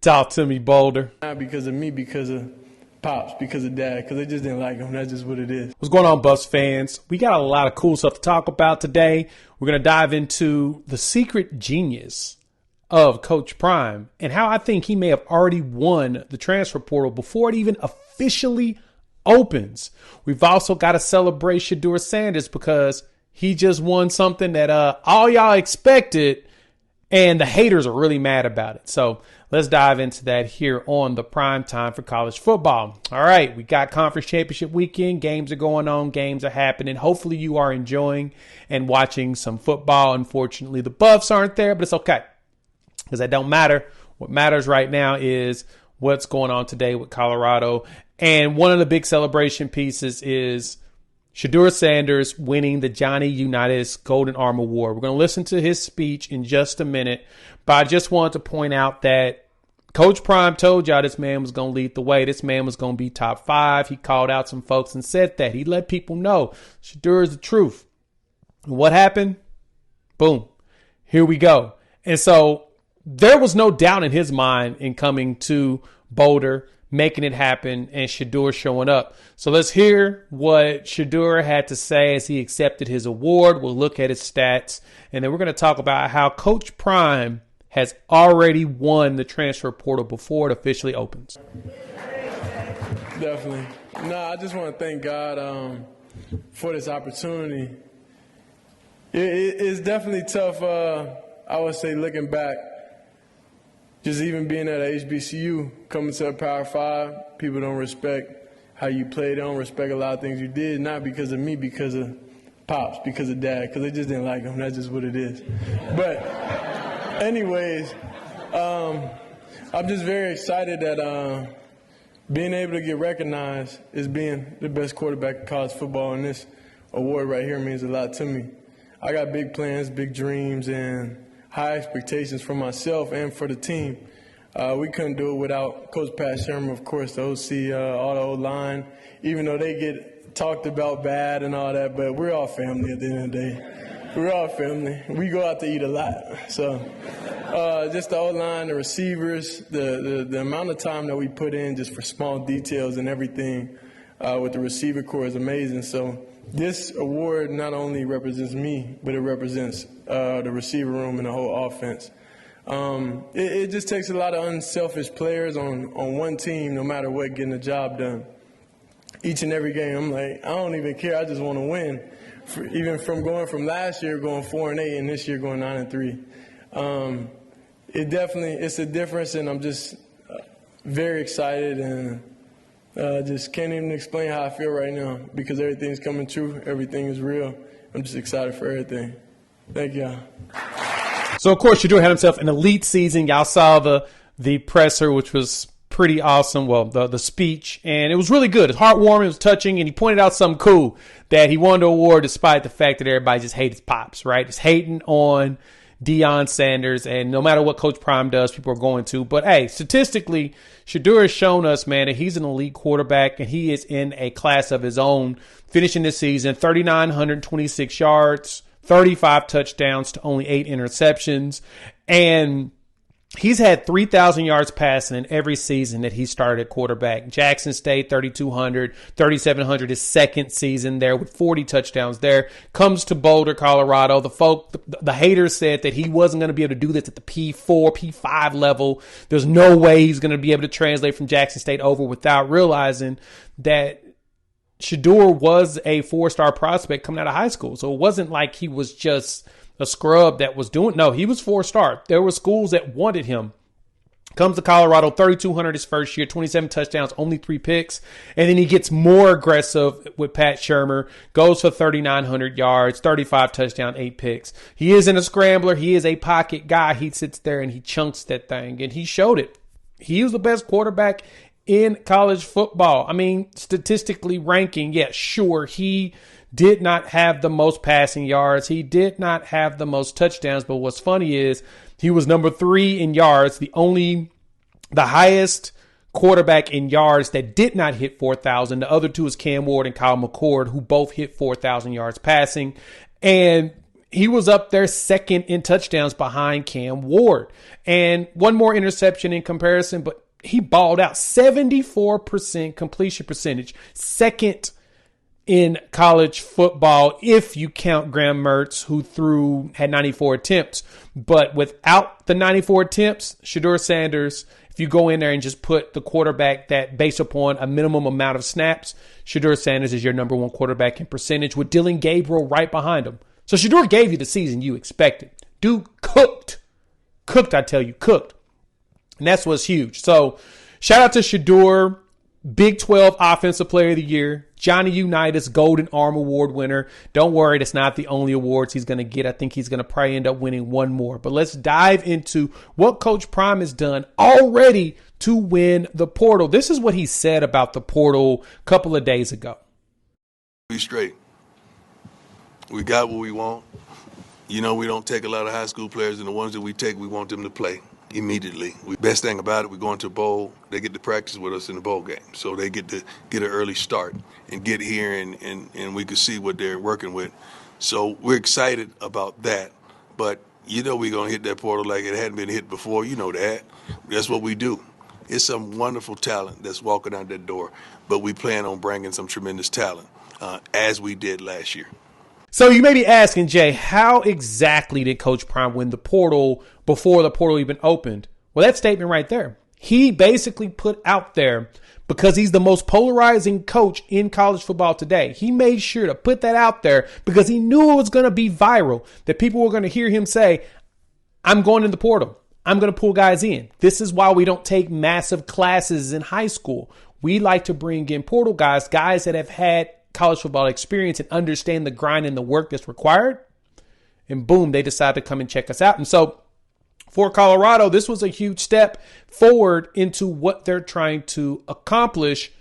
Talk to me, Boulder. Not because of me, because of Pops, because of Dad, because they just didn't like him. That's just what it is. What's going on, Buffs fans? We got a lot of cool stuff to talk about today. We're going to dive into the secret genius of Coach Prime and how I think he may have already won the transfer portal before it even officially opens. We've also got to celebrate Sheduer Sanders because he just won something that all y'all expected, and the haters are really mad about it. So let's dive into that here on the Prime Time for college football. All right, we got conference championship weekend. Games are going on. Games are happening. Hopefully you are enjoying and watching some football. Unfortunately, the Buffs aren't there, but it's okay because that don't matter. What matters right now is what's going on today with Colorado. And one of the big celebration pieces is Shedeur Sanders winning the Johnny Unitas Golden Arm Award. We're going to listen to his speech in just a minute, but I just wanted to point out that Coach Prime told y'all this man was going to lead the way. This man was going to be top 5. He called out some folks and said that. He let people know Shedeur is the truth. And what happened? Boom. Here we go. And so there was no doubt in his mind in coming to Boulder, making it happen, and Shedeur showing up. So let's hear what Shedeur had to say as he accepted his award. We'll look at his stats, and then we're going to talk about how Coach Prime has already won the transfer portal before it officially opens. Definitely. No, I just want to thank God for this opportunity. It's definitely tough, I would say, looking back. Just even being at a HBCU, coming to a Power 5, people don't respect how you play. They don't respect a lot of things you did, not because of me, because of Pops, because of Dad, because they just didn't like him. That's just what it is. But anyways, I'm just very excited that being able to get recognized as being the best quarterback in college football, and this award right here means a lot to me. I got big plans, big dreams, and high expectations for myself and for the team. We couldn't do it without Coach Pat Shermer, of course, the OC, all the O-line, even though they get talked about bad and all that, but we're all family at the end of the day. We're all family. We go out to eat a lot. So just the O-line, the receivers, the amount of time that we put in just for small details and everything with the receiver corps is amazing. So this award not only represents me, but it represents the receiver room and the whole offense. It just takes a lot of unselfish players on one team, no matter what, getting the job done. Each and every game, I'm like, I don't even care. I just want to win. Even from going from last year going 4-8 and this year going 9-3. It's a difference, and I'm just very excited and just can't even explain how I feel right now because everything's coming true. Everything is real. I'm just excited for everything. Thank y'all. So, of course, Shedeur had himself an elite season. Y'all saw the presser, which was pretty awesome. Well, the speech, and it was really good. It's heartwarming. It was touching, and he pointed out something cool that he won the award despite the fact that everybody just hates Pops, right? Just hating on Deion Sanders, and no matter what Coach Prime does, people are going to. But, hey, statistically, Shedeur has shown us, man, that he's an elite quarterback, and he is in a class of his own, finishing this season 3,926 yards, 35 touchdowns to only 8 interceptions. And he's had 3,000 yards passing in every season that he started at quarterback. Jackson State, 3,200, 3,700 his second season there with 40 touchdowns there. Comes to Boulder, Colorado. The haters said that he wasn't going to be able to do this at the P4, P5 level. There's no way he's going to be able to translate from Jackson State over without realizing that Shedeur was a 4-star prospect coming out of high school. So it wasn't like he was just a scrub that was doing. No, he was 4-star. There were schools that wanted him. Comes to Colorado, 3,200 his first year, 27 touchdowns, only 3 picks. And then he gets more aggressive with Pat Shermer, goes for 3,900 yards, 35 touchdowns, 8 picks. He isn't a scrambler. He is a pocket guy. He sits there and he chunks that thing, and he showed it. He was the best quarterback in college football. I mean, statistically ranking, yeah, sure, he did not have the most passing yards. He did not have the most touchdowns. But what's funny is he was number 3 in yards, the highest quarterback in yards that did not hit 4,000. The other two is Cam Ward and Kyle McCord, who both hit 4,000 yards passing. And he was up there second in touchdowns behind Cam Ward. And one more interception in comparison, but he balled out. 74% completion percentage, second in college football if you count Graham Mertz, who had 94 attempts. But without the 94 attempts, Sheduer Sanders, if you go in there and just put the quarterback that based upon a minimum amount of snaps, Sheduer Sanders is your number one quarterback in percentage with Dylan Gabriel right behind him. So Sheduer gave you the season you expected. Dude cooked. Cooked, I tell you, cooked. And that's what's huge. So shout out to Sheduer, Big 12 Offensive Player of the Year, Johnny Unitas Golden Arm Award winner. Don't worry, that's not the only awards he's going to get. I think he's going to probably end up winning one more. But let's dive into what Coach Prime has done already to win the portal. This is what he said about the portal a couple of days ago. Be straight. We got what we want. You know, we don't take a lot of high school players, and the ones that we take, we want them to play immediately. Best thing about it, we go into a bowl, they get to practice with us in the bowl game. So they get to get an early start and get here, and we can see what they're working with. So we're excited about that. But you know we're going to hit that portal like it hadn't been hit before. You know that. That's what we do. It's some wonderful talent that's walking out that door, but we plan on bringing some tremendous talent, as we did last year. So you may be asking, Jay, how exactly did Coach Prime win the portal before the portal even opened? Well, that statement right there. He basically put out there, because he's the most polarizing coach in college football today, he made sure to put that out there because he knew it was going to be viral, that people were going to hear him say, I'm going in the portal. I'm going to pull guys in. This is why we don't take massive classes in high school. We like to bring in portal guys that have had college football experience and understand the grind and the work that's required. And boom, they decide to come and check us out. And so for Colorado, this was a huge step forward into what they're trying to accomplish.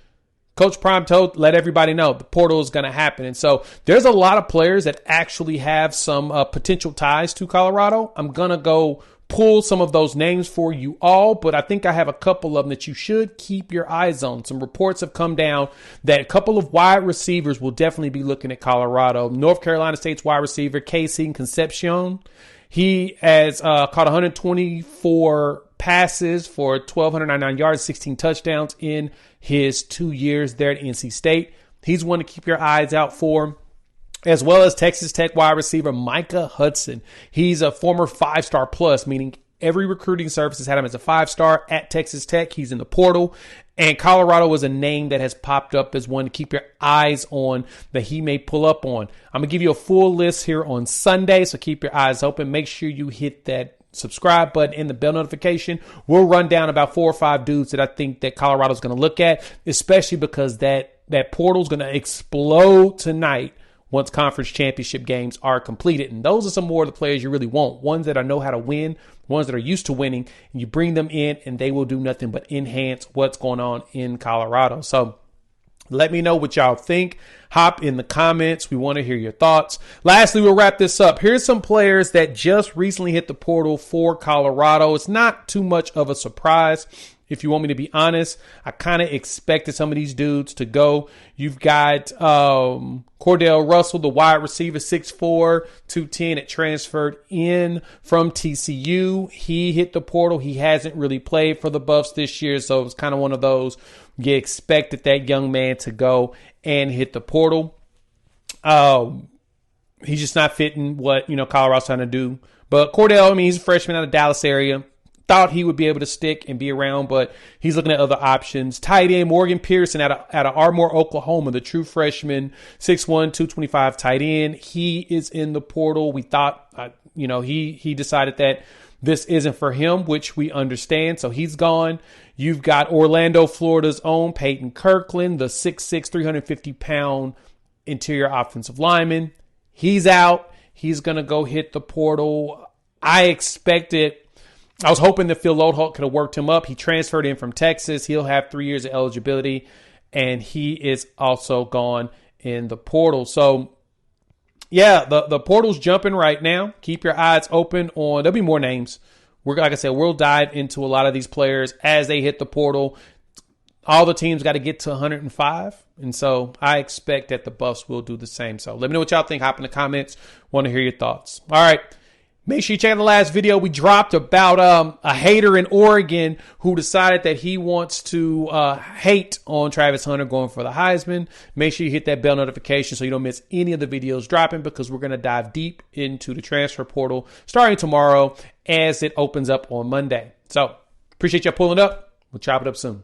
Coach Prime let everybody know the portal is going to happen. And so there's a lot of players that actually have some potential ties to Colorado. I'm going to go pull some of those names for you all, but I think I have a couple of them that you should keep your eyes on. Some reports have come down that a couple of wide receivers will definitely be looking at Colorado. North Carolina State's wide receiver, Casey Concepcion. He has caught 124 passes for 1,299 yards, 16 touchdowns in his 2 years there at NC State. He's one to keep your eyes out for, as well as Texas Tech wide receiver Micah Hudson. He's a former 5-star plus, meaning every recruiting service has had him as a 5-star at Texas Tech. He's in the portal. And Colorado is a name that has popped up as one to keep your eyes on that he may pull up on. I'm going to give you a full list here on Sunday, so keep your eyes open. Make sure you hit that subscribe button and the bell notification. We'll run down about 4 or 5 dudes that I think that Colorado's going to look at, especially because that portal's going to explode tonight once conference championship games are completed. And those are some more of the players you really want. Ones that know how to win, ones that are used to winning, and you bring them in and they will do nothing but enhance what's going on in Colorado. So let me know what y'all think. Hop in the comments. We want to hear your thoughts. Lastly, we'll wrap this up. Here's some players that just recently hit the portal for Colorado. It's not too much of a surprise. If you want me to be honest, I kind of expected some of these dudes to go. You've got Cordell Russell, the wide receiver, 6'4", 210, that transferred in from TCU. He hit the portal. He hasn't really played for the Buffs this year, so it was kind of one of those you expected that young man to go and hit the portal. He's just not fitting what Colorado's trying to do. But Cordell, he's a freshman out of Dallas area. Thought he would be able to stick and be around, but he's looking at other options. Tight end Morgan Pearson out of Ardmore, Oklahoma, the true freshman, 6'1", 225 tight end. He is in the portal. We thought, he decided that this isn't for him, which we understand, so he's gone. You've got Orlando, Florida's own Peyton Kirkland, the 6'6", 350-pound interior offensive lineman. He's out. He's going to go hit the portal. I was hoping that Phil Loadholt could have worked him up. He transferred in from Texas. He'll have 3 years of eligibility, and he is also gone in the portal. So, yeah, the portal's jumping right now. Keep your eyes open on – there'll be more names. Like I said, we'll dive into a lot of these players as they hit the portal. all the teams got to get to 105. And so I expect that the Buffs will do the same. So let me know what y'all think. Hop in the comments. Want to hear your thoughts. All right. Make sure you check out the last video we dropped about a hater in Oregon who decided that he wants to hate on Travis Hunter going for the Heisman. Make sure you hit that bell notification so you don't miss any of the videos dropping, because we're going to dive deep into the transfer portal starting tomorrow as it opens up on Monday. So appreciate y'all pulling up. We'll chop it up soon.